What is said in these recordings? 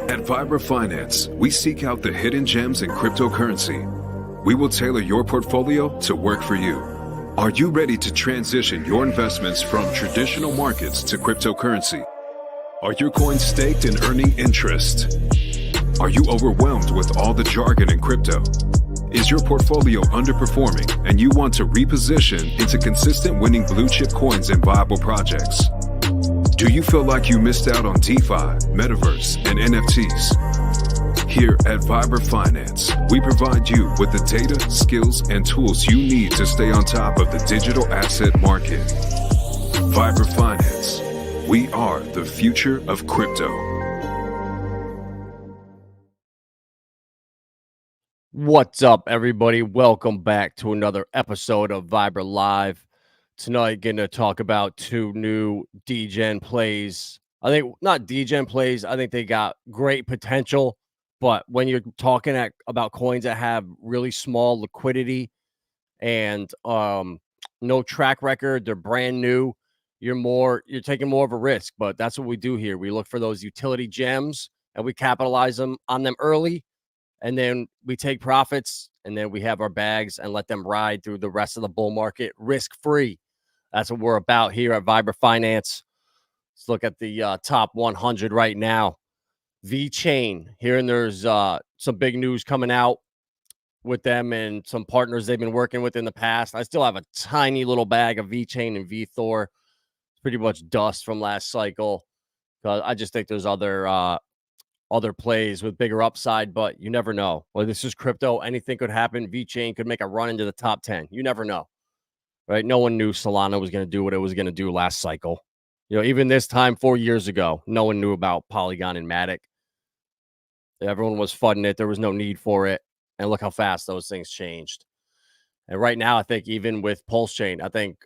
At Vibra Finance, we seek out the hidden gems in cryptocurrency. We will tailor your portfolio to work for you. Are you ready to transition your investments from traditional markets to cryptocurrency? Are your coins staked and earning interest? Are you overwhelmed with all the jargon in crypto? Is your portfolio underperforming and you want to reposition into consistent winning blue chip coins and viable projects? Do you feel like you missed out on DeFi, Metaverse, and NFTs? Here at Vibra Finance, we provide you with the data, skills, and tools you need to stay on top of the digital asset market. Vibra Finance. We are the future of crypto. What's up, everybody? Welcome back to another episode of Vibra Live. Tonight, going to talk about two new degen plays. I think not degen plays. I think they got great potential. But when you're talking about coins that have really small liquidity and no track record, they're brand new, you're taking more of a risk. But that's what we do here. We look for those utility gems and we capitalize on them early. And then we take profits and then we have our bags and let them ride through the rest of the bull market risk-free. That's what we're about here at Vibra Finance. Let's look at the top 100 right now. VeChain, hearing there's some big news coming out with them and some partners they've been working with in the past. I still have a tiny little bag of VeChain and VThor. It's pretty much dust from last cycle. I just think there's other plays with bigger upside, but you never know. Well, this is crypto. Anything could happen. VeChain could make a run into the top 10. You never know. Right? No one knew Solana was going to do what it was going to do last cycle. You know, even this time 4 years ago, no one knew about Polygon and Matic. Everyone was fudding it. There was no need for it. And look how fast those things changed. And right now, I think even with Pulsechain, I think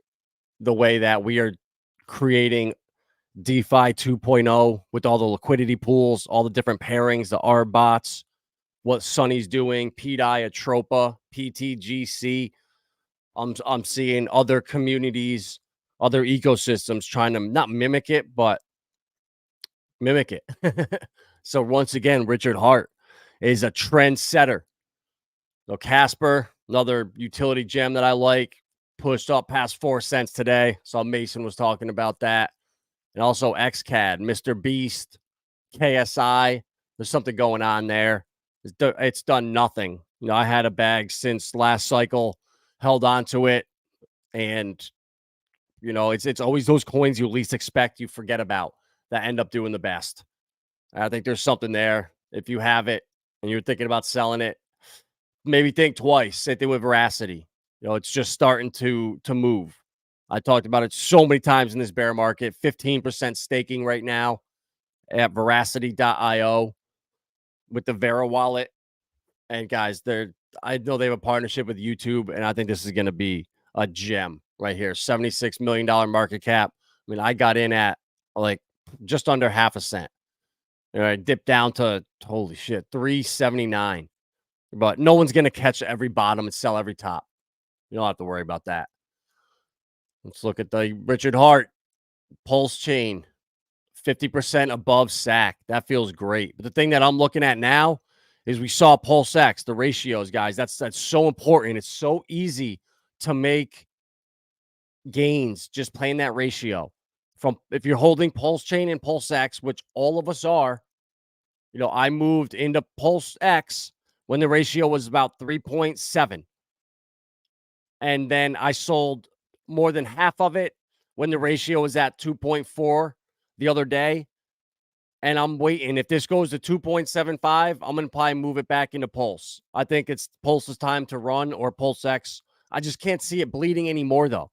the way that we are creating DeFi 2.0 with all the liquidity pools, all the different pairings, the R bots, what Sunny's doing, PDI, Atropa, PTGC. I'm seeing other communities, other ecosystems trying to not mimic it, but mimic it. So once again, Richard Hart is a trendsetter. So Casper, another utility gem that I like, pushed up past 4 cents today. Saw Mason was talking about that. And also XCAD, Mr. Beast, KSI. There's something going on there. It's done nothing. You know, I had a bag since last cycle, held on to it. And, you know, it's always those coins you least expect, you forget about, that end up doing the best. I think there's something there. If you have it and you're thinking about selling it, maybe think twice. Same thing with Verasity. You know, it's just starting to move. I talked about it so many times in this bear market. 15% staking right now at Verasity.io with the Vera wallet. And guys, I know they have a partnership with YouTube, and I think this is going to be a gem right here. $76 million market cap. I mean, I got in at like just under half a cent. You know, I dipped down to, holy shit, 379. But no one's going to catch every bottom and sell every top. You don't have to worry about that. Let's look at the Richard Hart Pulsechain, 50% above SAC. That feels great. But the thing that I'm looking at now is we saw PulseX, the ratios, guys. That's so important. It's so easy to make gains just playing that ratio. From if you're holding Pulsechain and PulseX, which all of us are, you know, I moved into PulseX when the ratio was about 3.7. And then I sold more than half of it when the ratio was at 2.4 the other day. And I'm waiting. If this goes to 2.75, I'm going to probably move it back into Pulse. I think it's Pulse's time to run, or PulseX. I just can't see it bleeding anymore, though.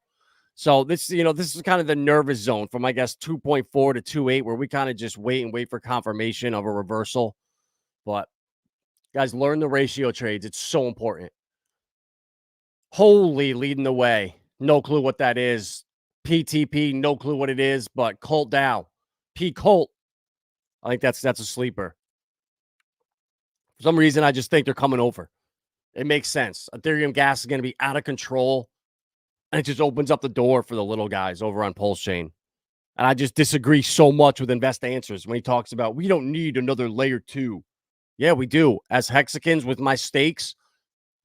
So this is kind of the nervous zone from, I guess, 2.4 to 2.8, where we kind of just wait for confirmation of a reversal. But guys, learn the ratio trades. It's so important. Holy, leading the way. No clue what that is. PTP, no clue what it is, but Colt Dow. P Colt. I think that's a sleeper. For some reason, I just think they're coming over. It makes sense. Ethereum gas is going to be out of control. And it just opens up the door for the little guys over on Pulsechain. And I just disagree so much with Invest Answers when he talks about we don't need another layer 2. Yeah, we do. As Hexicans with my stakes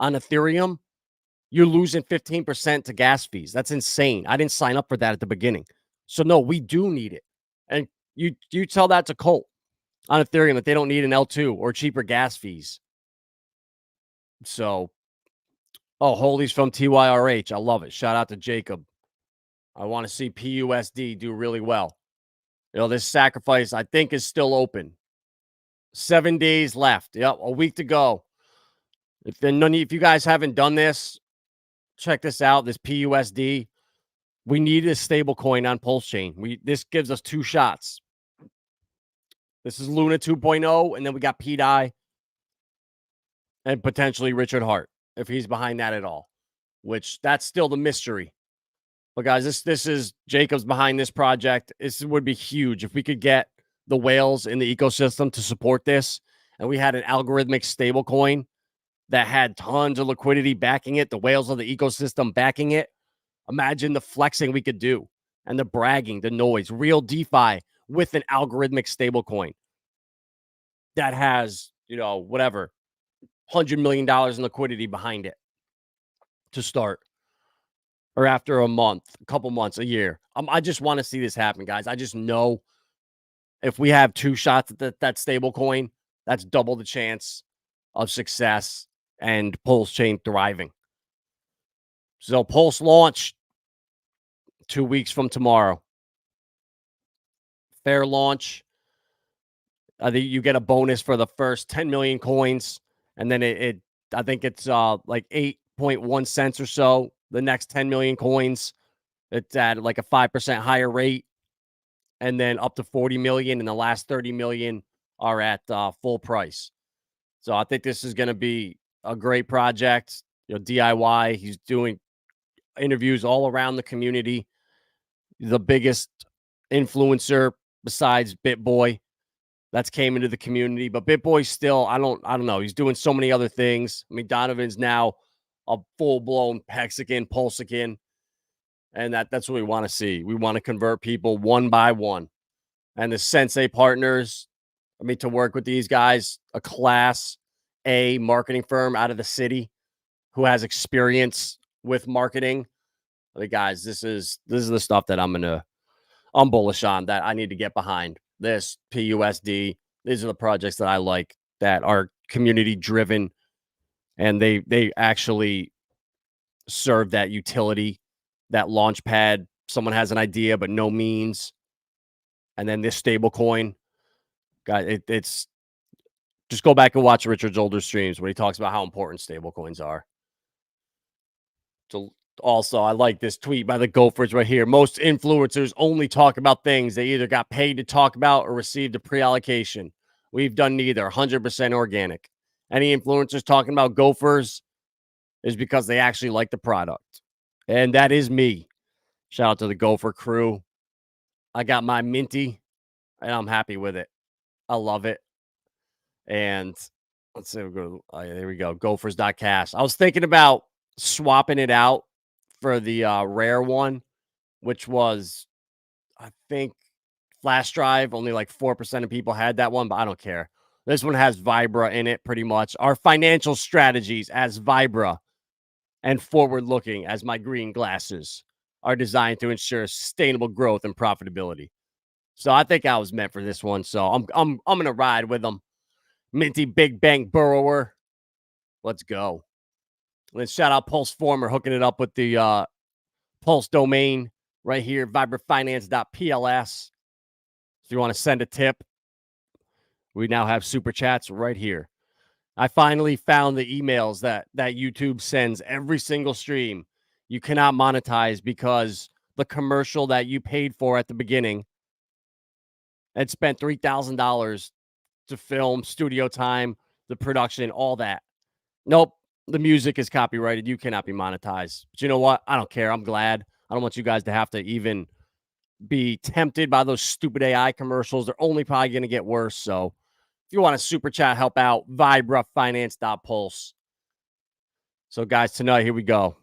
on Ethereum, you're losing 15% to gas fees. That's insane. I didn't sign up for that at the beginning. So no, we do need it. And you tell that to Colt on Ethereum that they don't need an L2 or cheaper gas fees. So, Holy's from TYRH. I love it. Shout out to Jacob. I want to see PUSD do really well. This sacrifice, I think, is still open. 7 days left. Yep, a week to go. If you guys haven't done this, check this out. This PUSD. We needed a stable coin on Pulsechain. This gives us 2 shots. This is Luna 2.0, and then we got P-Dye and potentially Richard Hart, if he's behind that at all, which that's still the mystery. But guys, this is Jacob's behind this project. This would be huge if we could get the whales in the ecosystem to support this, and we had an algorithmic stable coin that had tons of liquidity backing it, the whales of the ecosystem backing it. Imagine the flexing we could do and the bragging, the noise, real DeFi with an algorithmic stable coin that has, whatever, $100 million in liquidity behind it to start, or after a month, a couple months, a year. I just want to see this happen, guys. I just know if we have 2 shots at that stable coin, that's double the chance of success and Pulsechain thriving. So Pulse launch 2 weeks from tomorrow. Fair launch. I think you get a bonus for the first 10 million coins, and then I think it's like 8.1 cents or so. The next 10 million coins, it's at like a 5% higher rate, and then up to 40 million, and the last 30 million are at full price. So I think this is going to be a great project. DIY. He's doing interviews all around the community. The biggest influencer besides BitBoy that's came into the community, but BitBoy's still, I don't know. He's doing so many other things. I mean, Donovan's now a full-blown Hexican, Pulsechain, and that's what we want to see. We want to convert people one by one. And the Sensei partners, to work with these guys, a Class A marketing firm out of the city who has experience with marketing. Guys, this is the stuff that I'm bullish on, that I need to get behind. This PUSD, these are the projects that I like, that are community driven, and they actually serve that utility, that LaunchPad. Someone has an idea but no means, and then this stable coin, guys, it's just go back and watch Richard's older streams when he talks about how important stable coins are. So also, I like this tweet by the Gophers right here. Most influencers only talk about things they either got paid to talk about or received a pre-allocation. We've done neither, 100% organic. Any influencers talking about Gophers is because they actually like the product. And that is me. Shout out to the Gopher crew. I got my Minty, and I'm happy with it. I love it. And let's see, there we go. Gophers.cash. I was thinking about swapping it out for the rare one, which was, I think, flash drive. Only like 4% of people had that one, but I don't care. This one has Vibra in it, pretty much. Our financial strategies as Vibra and forward-looking as my green glasses are designed to ensure sustainable growth and profitability. So I think I was meant for this one. So I'm gonna ride with them. Minty Big Bang Burrower. Let's go. Let's shout out Pulse Former hooking it up with the Pulse domain right here, vibrafinance.pls. If you want to send a tip, we now have super chats right here. I finally found the emails that YouTube sends every single stream. You cannot monetize because the commercial that you paid for at the beginning and spent $3,000 to film, studio time, the production, all that. Nope. The music is copyrighted. You cannot be monetized. But you know what? I don't care. I'm glad. I don't want you guys to have to even be tempted by those stupid AI commercials. They're only probably going to get worse. So if you want to super chat, help out, vibrafinance.pulse. So guys, tonight, here we go.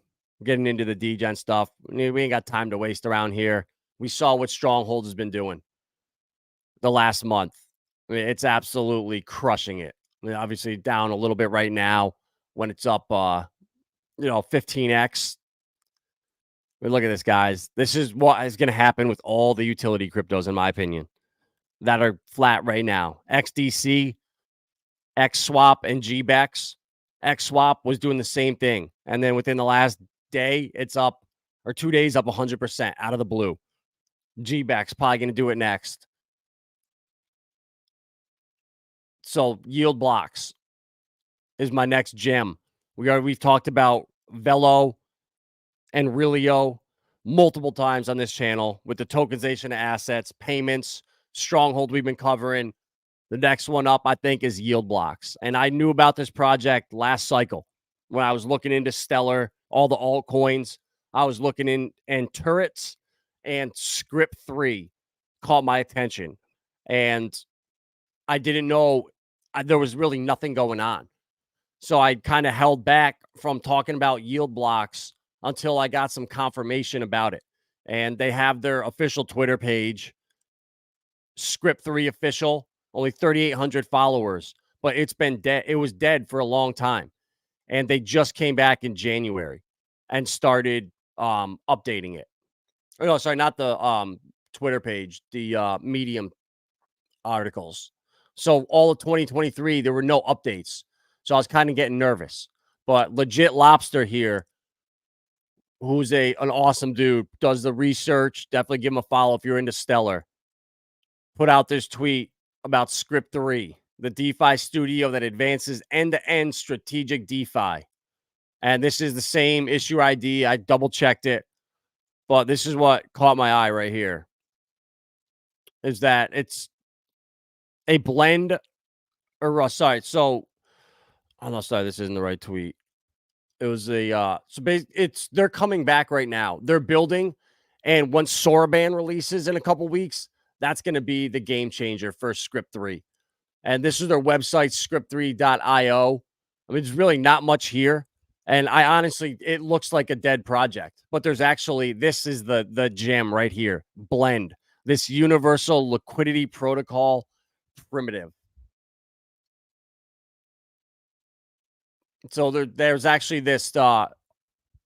Getting into the DGen stuff. We ain't got time to waste around here. We saw what Stronghold has been doing the last month. I mean, it's absolutely crushing it. I mean, obviously down a little bit right now when it's up 15x. I mean, look at this, guys. This is what is going to happen with all the utility cryptos, in my opinion, that are flat right now. XDC, XSwap, and GBEX. XSwap was doing the same thing. And then within the last day, it's up, or 2 days, up 100% out of the blue. GBEX probably going to do it next. So yield blocks is my next gem. We've talked about Velo and Relio multiple times on this channel with the tokenization of assets, payments, Stronghold we've been covering. The next one up, I think, is yield blocks. And I knew about this project last cycle when I was looking into Stellar, all the altcoins. I was looking in, and Turrets and Script3 caught my attention. And I didn't know there was really nothing going on. So I kind of held back from talking about yield blocks until I got some confirmation about it. And they have their official Twitter page, Script3 official, only 3,800 followers, but it's been dead. It was dead for a long time. And they just came back in January and started updating it. Oh, no, sorry, not the Twitter page, the Medium articles. So all of 2023, there were no updates. So I was kind of getting nervous. But Legit Lobster here, who's an awesome dude, does the research. Definitely give him a follow if you're into Stellar. Put out this tweet about Script3, the DeFi studio that advances end-to-end strategic DeFi. And this is the same issue ID. I double-checked it. But this is what caught my eye right here. Is that it's a blend, or sorry, so, oh no, sorry, this isn't the right tweet. It was they're coming back right now. They're building, and once Soraban releases in a couple weeks, that's going to be the game changer for Script3. And this is their website, script3.io. I mean, there's really not much here. And I honestly, it looks like a dead project, but there's actually, this is the gem right here, Blend, this universal liquidity protocol primitive. So there's actually this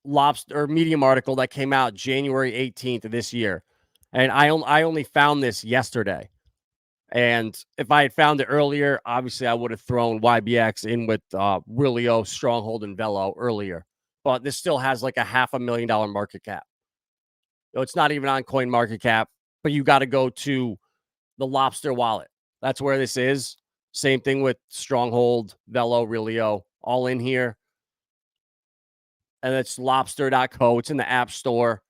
Lobster or Medium article that came out January 18th of this year. And I only found this yesterday. And if I had found it earlier, obviously I would have thrown YBX in with Relio, Stronghold, and Velo earlier. But this still has like a $500,000 market cap. So it's not even on Coin Market Cap, but you got to go to the Lobster wallet. That's where this is. Same thing with Stronghold, Velo, Relio, all in here. And it's lobster.co. It's in the App Store.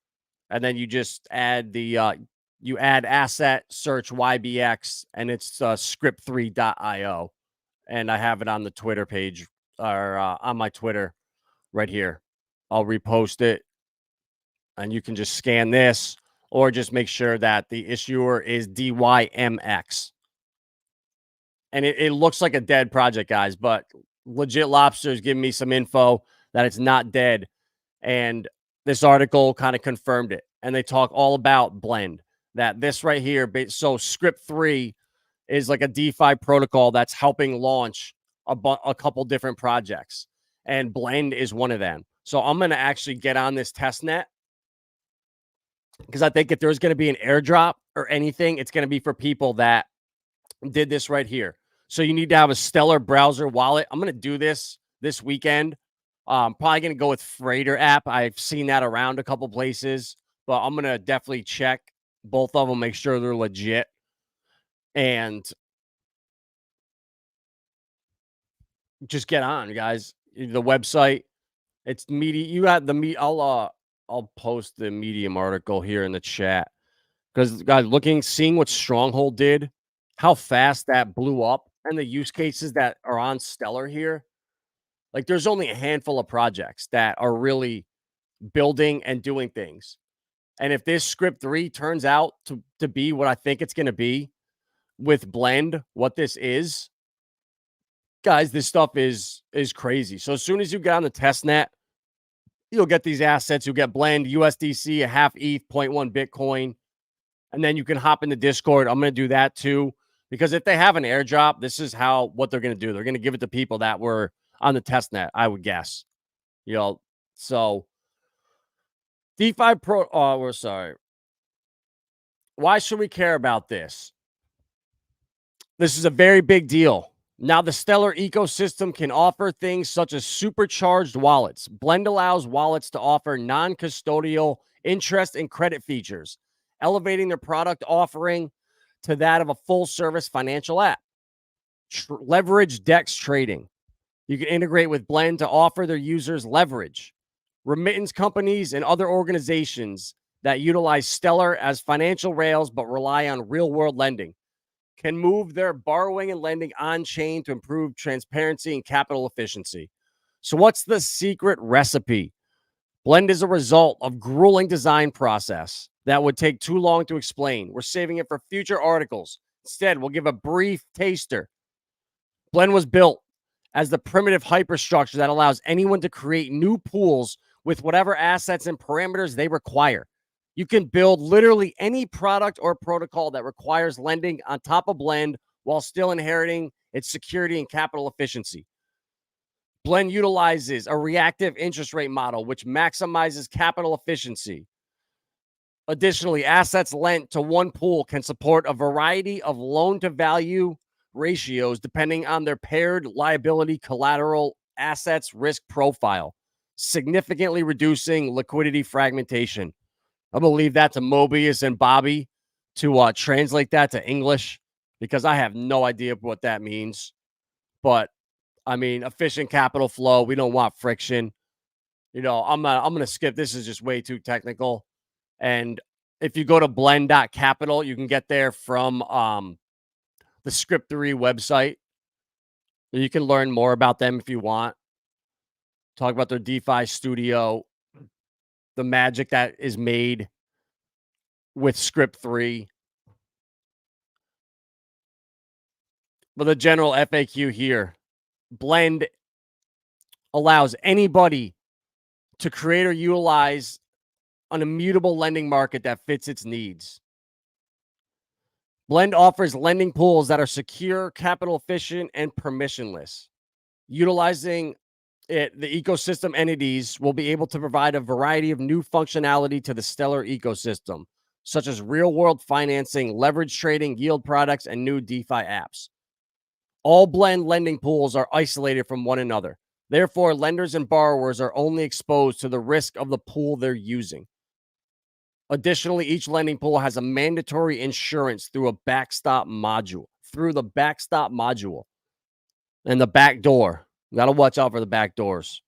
And then you just add the you add asset, search YBX, and it's script3.io. And I have it on the Twitter page, or on my Twitter right here. I'll repost it. And you can just scan this, or just make sure that the issuer is DYMX. And it looks like a dead project, guys, but Legit Lobster is giving me some info that it's not dead. And this article kind of confirmed it. And they talk all about Blend. That this right here, so Script3 is like a DeFi protocol that's helping launch a couple different projects. And Blend is one of them. So I'm going to actually get on this test net, because I think if there's going to be an airdrop or anything, it's going to be for people that did this right here. So you need to have a Stellar browser wallet. I'm going to do this weekend. Probably going to go with Freighter app. I've seen that around a couple places, but I'm going to definitely check both of them, make sure they're legit. And just get on, guys. The website, it's media. You got the I'll post the Medium article here in the chat, because guys, seeing what Stronghold did, how fast that blew up, and the use cases that are on Stellar here. Like, there's only a handful of projects that are really building and doing things. And if this Script3 turns out to be what I think it's going to be with Blend, what this is, guys, this stuff is crazy. So as soon as you get on the test net, you'll get these assets. You'll get Blend, USDC, a half ETH, 0.1 Bitcoin. And then you can hop in the Discord. I'm going to do that too, because if they have an airdrop, this is what they're going to do. They're going to give it to people that were on the test net, I would guess. So DeFi Pro. Oh, we're sorry. Why should we care about this? This is a very big deal. Now, the Stellar ecosystem can offer things such as supercharged wallets. Blend allows wallets to offer non-custodial interest and credit features, elevating their product offering to that of a full-service financial app. Leverage DEX trading. You can integrate with Blend to offer their users leverage. Remittance companies and other organizations that utilize Stellar as financial rails but rely on real-world lending can move their borrowing and lending on-chain to improve transparency and capital efficiency. So what's the secret recipe? Blend is a result of grueling design process that would take too long to explain. We're saving it for future articles. Instead, we'll give a brief taster. Blend was built as the primitive hyperstructure that allows anyone to create new pools with whatever assets and parameters they require. You can build literally any product or protocol that requires lending on top of Blend while still inheriting its security and capital efficiency. Blend utilizes a reactive interest rate model, which maximizes capital efficiency. Additionally, assets lent to one pool can support a variety of loan-to-value ratios depending on their paired liability, collateral, assets, risk profile, significantly reducing liquidity fragmentation. I'm going to leave that to Mobius and Bobby to translate that to English, because I have no idea what that means. But, I mean, efficient capital flow. We don't want friction. I'm going to skip. This is just way too technical. And if you go to blend.capital, you can get there from the Script3 website. You can learn more about them if you want. Talk about their DeFi studio, the magic that is made with Script3. But the general FAQ here, Blend allows anybody to create or utilize an immutable lending market that fits its needs. Blend offers lending pools that are secure, capital efficient, and permissionless. Utilizing it, the ecosystem entities will be able to provide a variety of new functionality to the Stellar ecosystem, such as real-world financing, leverage trading, yield products, and new DeFi apps. All Blend lending pools are isolated from one another. Therefore, lenders and borrowers are only exposed to the risk of the pool they're using. Additionally, each lending pool has a mandatory insurance through a backstop module, and the back door. You got to watch out for the back doors.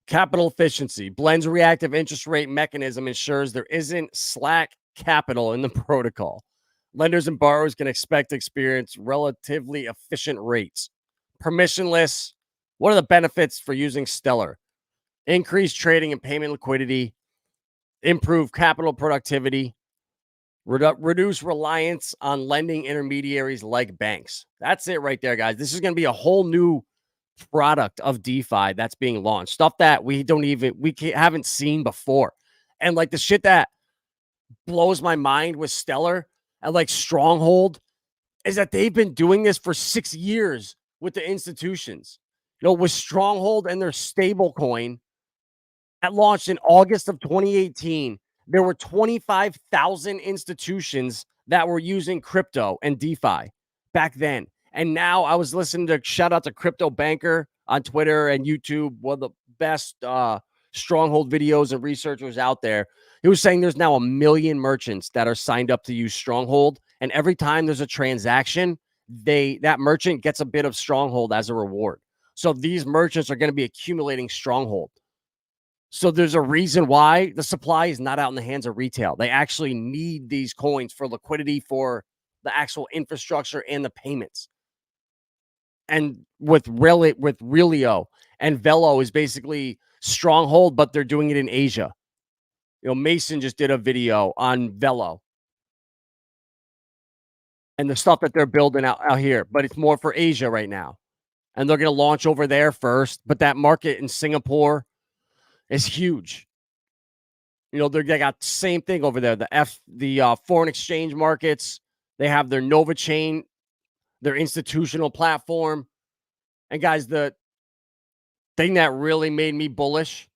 Capital efficiency. Blend's reactive interest rate mechanism ensures there isn't slack capital in the protocol. Lenders and borrowers can expect to experience relatively efficient rates. Permissionless. What are the benefits for using Stellar? Increased trading and payment liquidity. Improve capital productivity. Reduce reliance on lending intermediaries like banks. That's it right there, guys. This is going to be a whole new product of DeFi that's being launched. Stuff that we haven't seen before. And like the shit that blows my mind with Stellar and like Stronghold is that they've been doing this for 6 years with the institutions. With Stronghold and their stable coin that launched in August of 2018, there were 25,000 institutions that were using crypto and DeFi back then. And now I was listening to, shout out to Crypto Banker on Twitter and YouTube, one of the best Stronghold videos and researchers out there. He was saying there's now 1 million merchants that are signed up to use Stronghold. And every time there's a transaction, that merchant gets a bit of Stronghold as a reward. So these merchants are going to be accumulating Stronghold. So there's a reason why the supply is not out in the hands of retail. They actually need these coins for liquidity, for the actual infrastructure and the payments. And with Relio and Velo is basically Stronghold, but they're doing it in Asia. Mason just did a video on Velo and the stuff that they're building out here, but it's more for Asia right now. And they're going to launch over there first, but that market in Singapore is huge. They got the same thing over there. The foreign exchange markets. They have their Nova chain, their institutional platform. And guys, the thing that really made me bullish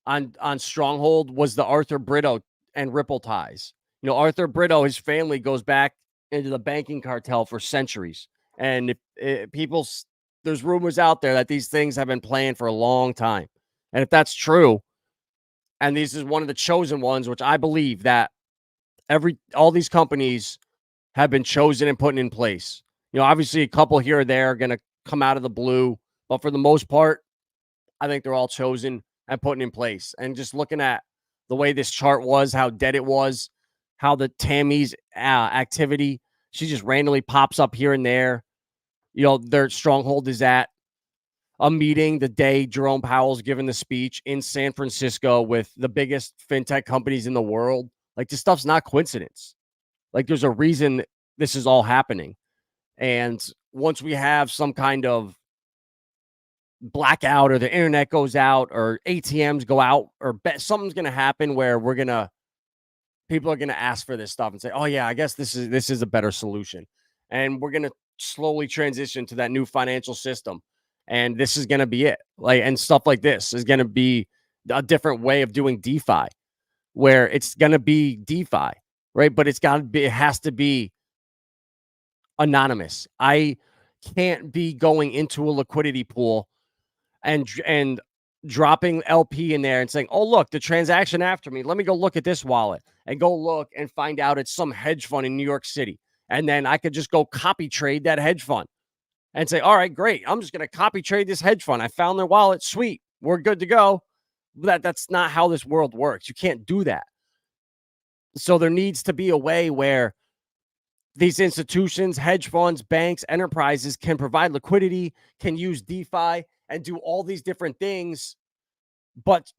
on Stronghold was the Arthur Brito and Ripple ties. Arthur Brito, his family goes back into the banking cartel for centuries. And there's rumors out there that these things have been playing for a long time. And if that's true, and this is one of the chosen ones, which I believe that all these companies have been chosen and put in place. Obviously a couple here or there are going to come out of the blue, but for the most part, I think they're all chosen and put in place. And just looking at the way this chart was, how dead it was, how the Tammy's activity, she just randomly pops up here and there. Their Stronghold is at a meeting the day Jerome Powell's giving the speech in San Francisco with the biggest fintech companies in the world. Like, this stuff's not coincidence. Like, there's a reason this is all happening. And once we have some kind of blackout, or the internet goes out, or ATMs go out, or something's going to happen where people are going to ask for this stuff and say, oh yeah, I guess this is a better solution. And we're going to slowly transition to that new financial system. And this is going to be it. And stuff like this is going to be a different way of doing DeFi, where it's going to be DeFi, right? But it has to be anonymous. I can't be going into a liquidity pool and dropping LP in there and saying, oh, look, the transaction after me, let me go look at this wallet, and go look and find out it's some hedge fund in New York City. And then I could just go copy trade that hedge fund and say, all right, great, I'm just going to copy trade this hedge fund. I found their wallet. Sweet. We're good to go. That's not how this world works. You can't do that. So there needs to be a way where these institutions, hedge funds, banks, enterprises can provide liquidity, can use DeFi, and do all these different things, but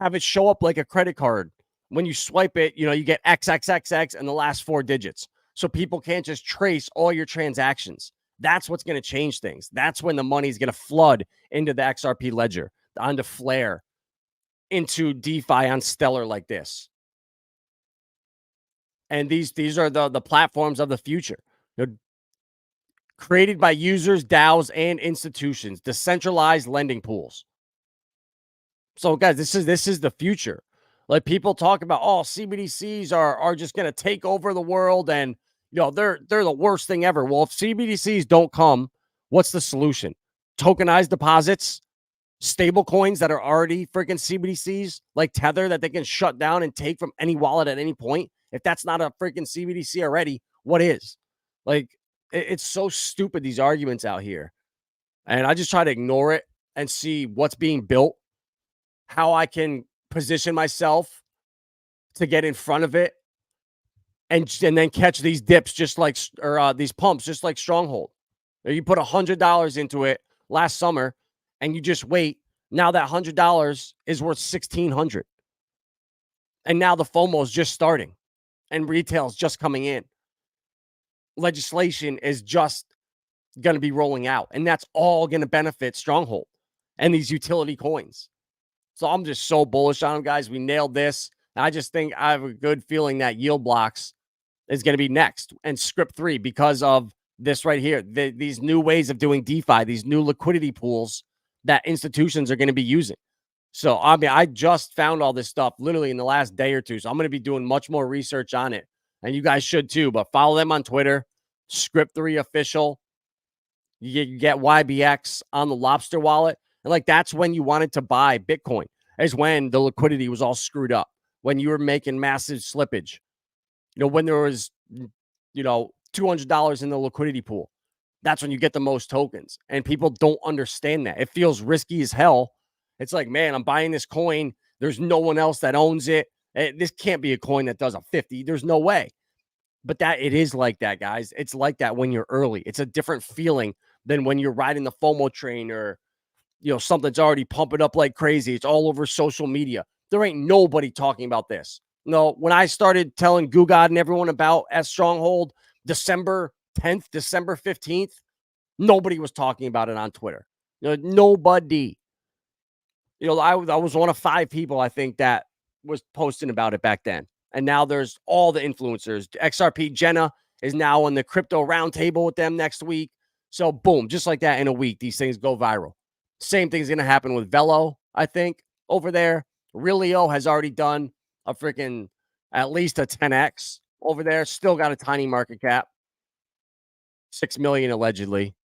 have it show up like a credit card. When you swipe it, you get XXXX and the last 4 digits. So people can't just trace all your transactions. That's what's going to change things. That's when the money is going to flood into the XRP ledger, onto Flare, into DeFi on Stellar like this. And these are the platforms of the future. Created by users, DAOs, and institutions, decentralized lending pools. So, guys, this is the future. Like, people talk about, oh, CBDCs are just going to take over the world, and they're the worst thing ever. Well, if CBDCs don't come, what's the solution? Tokenized deposits, stable coins that are already freaking CBDCs, like Tether, that they can shut down and take from any wallet at any point. If that's not a freaking CBDC already, what is? Like, it's so stupid, these arguments out here. And I just try to ignore it and see what's being built, how I can position myself to get in front of it, and then catch these dips these pumps, just like Stronghold. You put $100 into it last summer and you just wait. Now that $100 is worth $1,600. And now the FOMO is just starting and retail is just coming in. Legislation is just going to be rolling out, and that's all going to benefit Stronghold and these utility coins. So I'm just so bullish on them, guys. We nailed this. I just think I have a good feeling that Yield Blocks is going to be next, and Script 3, because of this right here. These new ways of doing DeFi, these new liquidity pools that institutions are going to be using. So, I mean, I just found all this stuff literally in the last day or two. So I'm going to be doing much more research on it. And you guys should too. But follow them on Twitter, Script 3 Official. You get YBX on the Lobster wallet. And like, that's when you wanted to buy Bitcoin, is when the liquidity was all screwed up, when you were making massive slippage, when there was, $200 in the liquidity pool. That's when you get the most tokens. And people don't understand that. It feels risky as hell. It's like, man, I'm buying this coin. There's no one else that owns it. This can't be a coin that does a 50. There's no way. But it is like that, guys. It's like that when you're early. It's a different feeling than when you're riding the FOMO train, or, something's already pumping up like crazy. It's all over social media. There ain't nobody talking about this. No, when I started telling Gugad and everyone about Stronghold, December 10th, December 15th, nobody was talking about it on Twitter. Nobody. I was one of 5 people, I think, that was posting about it back then. And now there's all the influencers. XRP Jenna is now on the crypto roundtable with them next week. So boom, just like that in a week, these things go viral. Same thing's going to happen with Velo, I think, over there. Realio has already done a freaking at least a 10x over there. Still got a tiny market cap. 6 million allegedly.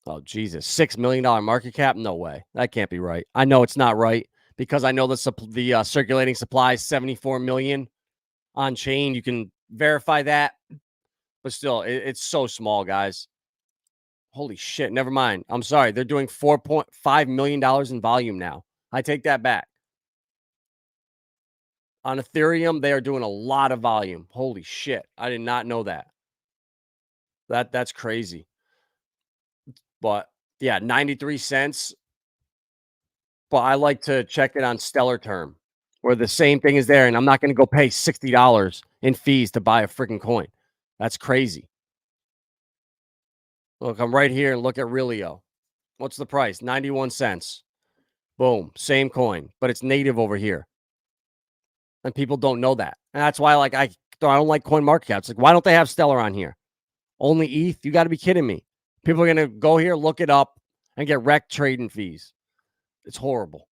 Oh, Jesus. $6 million market cap? No way. That can't be right. I know it's not right because I know the circulating supply is 74 million on chain. You can verify that. But still, it's so small, guys. Holy shit. Never mind. I'm sorry. They're doing $4.5 million in volume now. I take that back. On Ethereum, they are doing a lot of volume. Holy shit. I did not know that. That's crazy. But yeah, 93 cents. But I like to check it on Stellar Term, where the same thing is there, and I'm not going to go pay $60 in fees to buy a freaking coin. That's crazy. Look, I'm right here and look at Realio. What's the price? 91 cents. Boom. Same coin, but it's native over here. And people don't know that. And that's why I don't like coin market caps. Like, why don't they have Stellar on here? Only ETH? You got to be kidding me. People are going to go here, look it up, and get wrecked trading fees. It's horrible.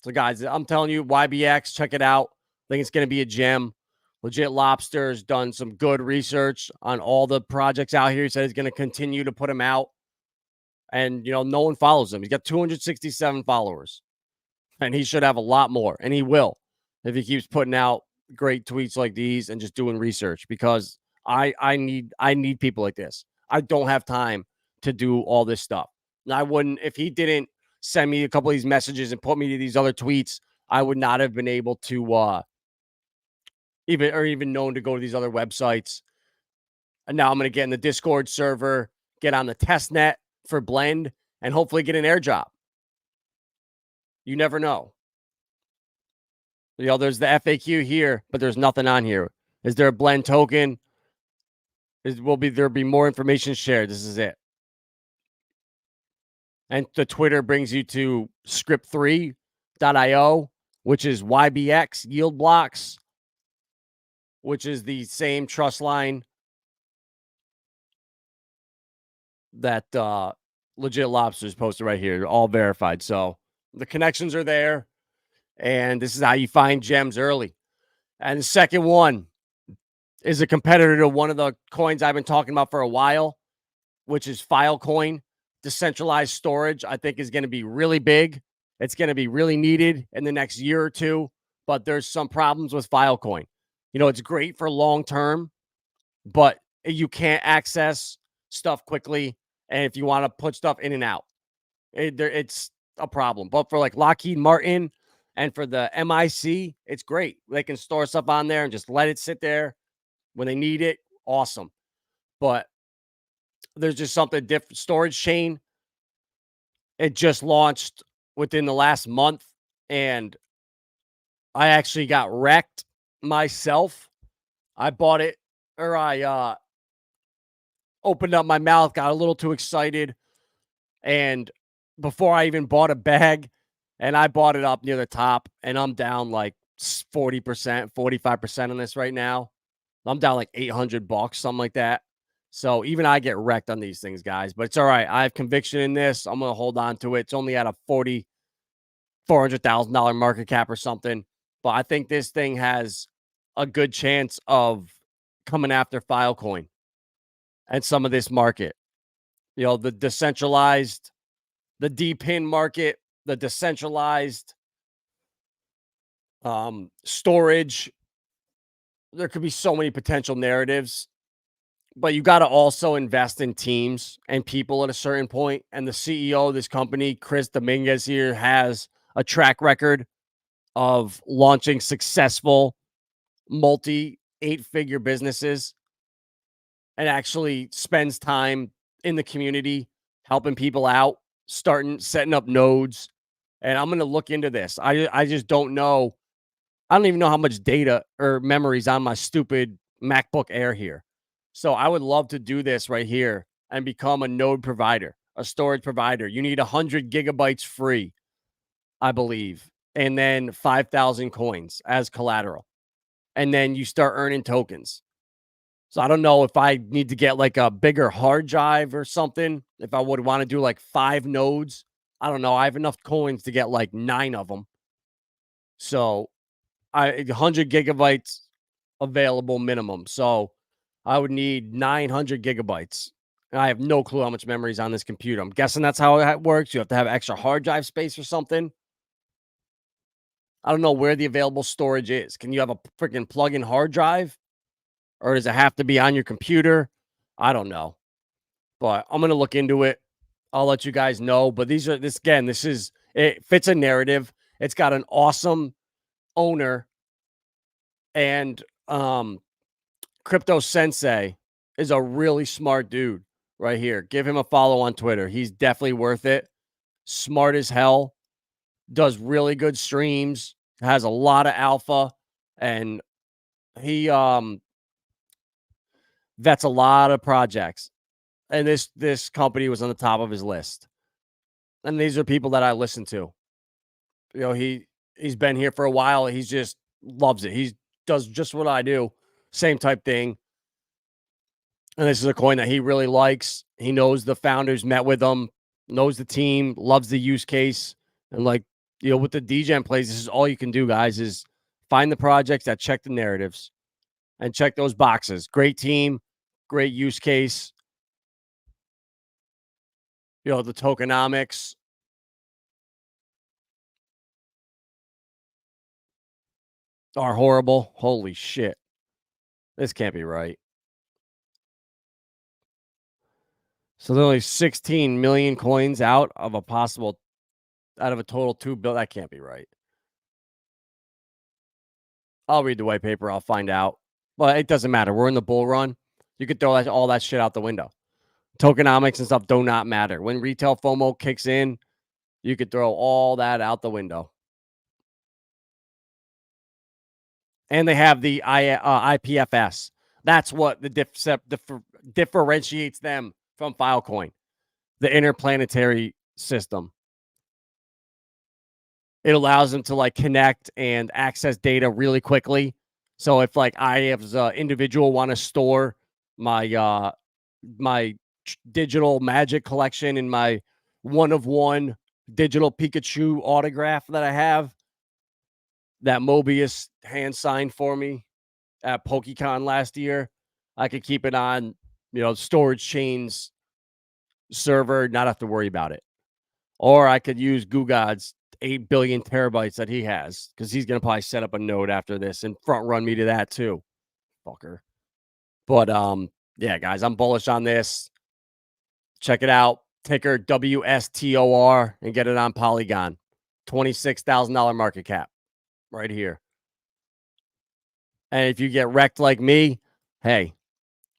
So, guys, I'm telling you, YBX, check it out. I think it's going to be a gem. Legit Lobster's done some good research on all the projects out here. He said he's going to continue to put them out. And, no one follows him. He's got 267 followers. And he should have a lot more. And he will if he keeps putting out great tweets like these and just doing research, because I need people like this. I don't have time to do all this stuff. And I wouldn't, if he didn't send me a couple of these messages and put me to these other tweets, I would not have been able to even known to go to these other websites. And now I'm going to get in the Discord server, get on the test net for Blend, and hopefully get an airdrop. You never know. There's the FAQ here, but there's nothing on here. Is there a Blend token? There'll be more information shared. This is it. And the Twitter brings you to script3.io, which is YBX yield blocks, which is the same trust line that Legit Lobsters posted right here. They're all verified. So the connections are there. And this is how you find gems early. And the second one is a competitor to one of the coins I've been talking about for a while, which is Filecoin. Decentralized storage, I think, is going to be really big. It's going to be really needed in the next year or two. But there's some problems with Filecoin. It's great for long term, but you can't access stuff quickly. And if you want to put stuff in and out, it's a problem. But for like Lockheed Martin and for the MIC, it's great. They can store stuff on there and just let it sit there when they need it. Awesome. But there's just something different. Storage chain, it just launched within the last month, and I actually got wrecked myself. I bought it, or I opened up my mouth, got a little too excited, and before I even bought a bag, and I bought it up near the top, and I'm down like 40%, 45% on this right now. I'm down like $800, something like that. So even I get wrecked on these things, guys, but it's all right. I have conviction in this. I'm going to hold on to it. It's only at a $400,000 market cap or something, but I think this thing has a good chance of coming after Filecoin and some of this market. The decentralized, the DPIN market, the decentralized storage. There could be so many potential narratives. But you got to also invest in teams and people at a certain point. And the CEO of this company, Chris Dominguez here, has a track record of launching successful multi-8-figure businesses and actually spends time in the community, helping people out, setting up nodes. And I'm going to look into this. I just don't know. I don't even know how much data or memory's on my stupid MacBook Air here. So I would love to do this right here and become a node provider, a storage provider. You need 100 gigabytes free, I believe. and then 5,000 coins as collateral. And then you start earning tokens. So I don't know if I need to get like a bigger hard drive or something. If I would want to do like 5 nodes, I don't know. I have enough coins to get like 9 of them. So 100 gigabytes available minimum. So I would need 900 gigabytes. And I have no clue how much memory is on this computer. I'm guessing that's how it works. You have to have extra hard drive space or something. I don't know where the available storage is. Can you have a freaking plug-in hard drive? Or does it have to be on your computer? I don't know. But I'm gonna look into it. I'll let you guys know. But this is it fits a narrative. It's got an awesome owner, and Crypto Sensei is a really smart dude right here. Give him a follow on Twitter. He's definitely worth it. Smart as hell. Does really good streams. Has a lot of alpha, and he vets a lot of projects. And this company was on the top of his list. And these are people that I listen to. You know, he's been here for a while. He's just loves it. He does just what I do. Same type thing. And this is a coin that he really likes. He knows the founders, met with them, knows the team, loves the use case. And like, with the DGen plays, this is all you can do, guys, is find the projects that check the narratives and check those boxes. Great team, great use case. The tokenomics. Are horrible. Holy shit. This can't be right. So there's only 16 million coins out of a total 2 billion. That can't be right. I'll read the white paper. I'll find out. But it doesn't matter. We're in the bull run. You could throw all that shit out the window. Tokenomics and stuff do not matter. When retail FOMO kicks in, you could throw all that out the window. And they have the IPFS. That's what differentiates them from Filecoin, the interplanetary system. It allows them to like connect and access data really quickly. So if like I as an individual want to store my my digital magic collection in my 1-of-1 digital Pikachu autograph that I have, that Mobius hand signed for me at PokeCon last year, I could keep it on, storage chains server, not have to worry about it. Or I could use Gugad's 8 billion terabytes that he has, because he's going to probably set up a node after this and front run me to that too. Fucker. But yeah, guys, I'm bullish on this. Check it out. Ticker WSTOR and get it on Polygon. $26,000 market cap right here. And if you get wrecked like me, hey,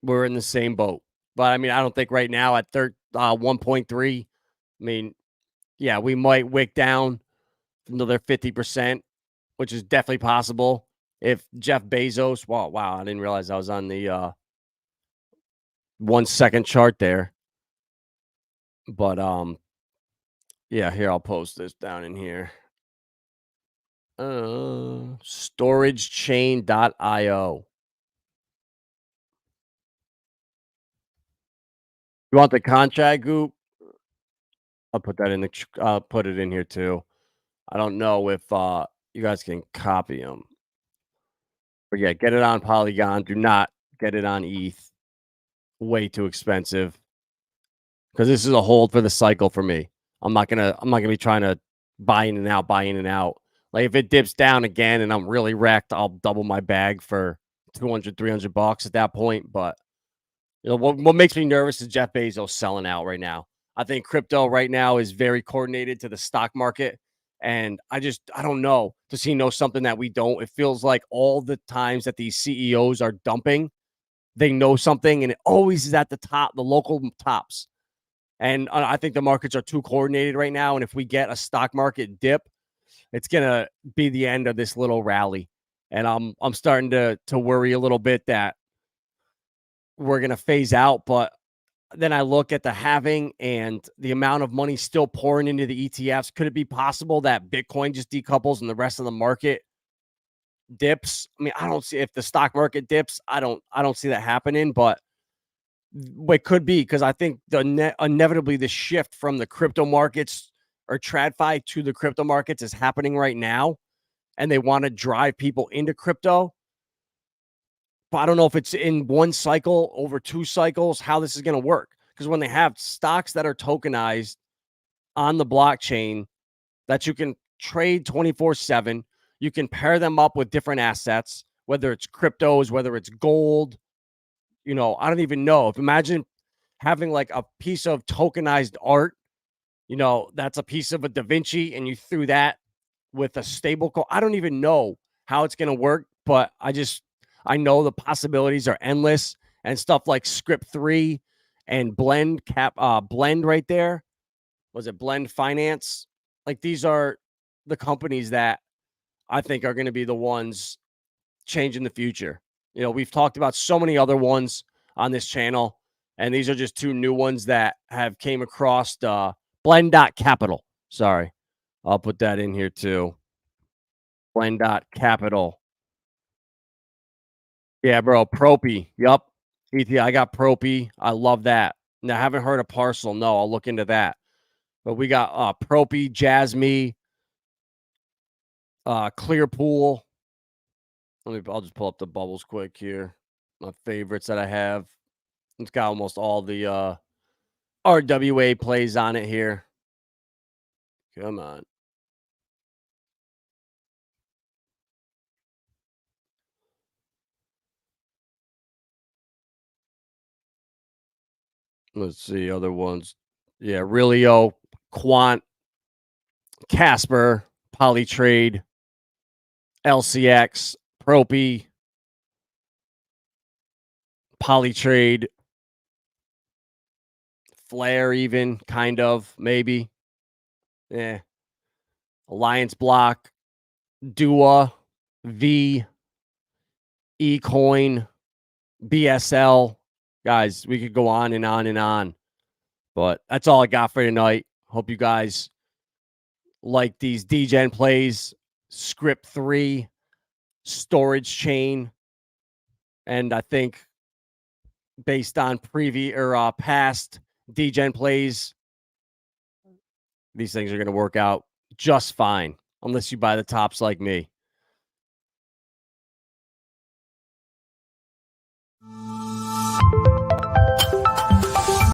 we're in the same boat. But I mean, I don't think right now at 1.3, I mean, yeah, we might wick down another 50%, which is definitely possible. If Jeff Bezos, wow, I didn't realize I was on the 1 second chart there. But yeah, here, I'll post this down in here. Storagechain.io. You want the contract group? I'll put that in put it in here too. I don't know if you guys can copy them. But yeah, get it on Polygon. Do not get it on ETH. Way too expensive. Because this is a hold for the cycle for me. I'm not gonna be trying to buy in and out. Like if it dips down again and I'm really wrecked, I'll double my bag for $200-$300 at that point. But what makes me nervous is Jeff Bezos selling out right now. I think crypto right now is very coordinated to the stock market. And I don't know. Does he know something that we don't? It feels like all the times that these CEOs are dumping, they know something, and it always is at the top, the local tops. And I think the markets are too coordinated right now. And if we get a stock market dip, it's going to be the end of this little rally. And I'm starting to worry a little bit that we're going to phase out. But then I look at the halving and the amount of money still pouring into the ETFs. Could it be possible that Bitcoin just decouples and the rest of the market dips? I mean, I don't see, if the stock market dips, I don't see that happening, but it could be, because I think inevitably the shift from the crypto markets or TradFi to the crypto markets is happening right now, and they want to drive people into crypto. But I don't know if it's in one cycle, over 2 cycles, how this is going to work. Because when they have stocks that are tokenized on the blockchain that you can trade 24/7, you can pair them up with different assets, whether it's cryptos, whether it's gold. I don't even know. If imagine having like a piece of tokenized art, that's a piece of a Da Vinci, and you threw that with a stable coin. I don't even know how it's going to work, but I know the possibilities are endless, and stuff like Script3 and Blend right there. Was it Blend Finance? Like, these are the companies that I think are going to be the ones changing the future. We've talked about so many other ones on this channel, and these are just 2 new ones that have came across Blend.capital. Sorry. I'll put that in here too. Blend.capital. Yeah, bro. Propy. Yup. ETH. I got Propy. I love that. Now, I haven't heard of Parcel. No, I'll look into that. But we got Propy, Jasmy, Clearpool. I'll just pull up the bubbles quick here. My favorites that I have. It's got almost all the RWA plays on it here. Come on. Let's see other ones. Yeah, Realio, Quant, Casper, Polytrade, LCX, Propy, Polytrade, Flare, even kind of, maybe. Yeah. Alliance Block, Dua, V, eCoin, BSL. Guys, we could go on and on and on. But that's all I got for tonight. Hope you guys like these DGen plays, Script3, Storage Chain. And I think based on past DGen plays, these things are going to work out just fine, unless you buy the tops like me.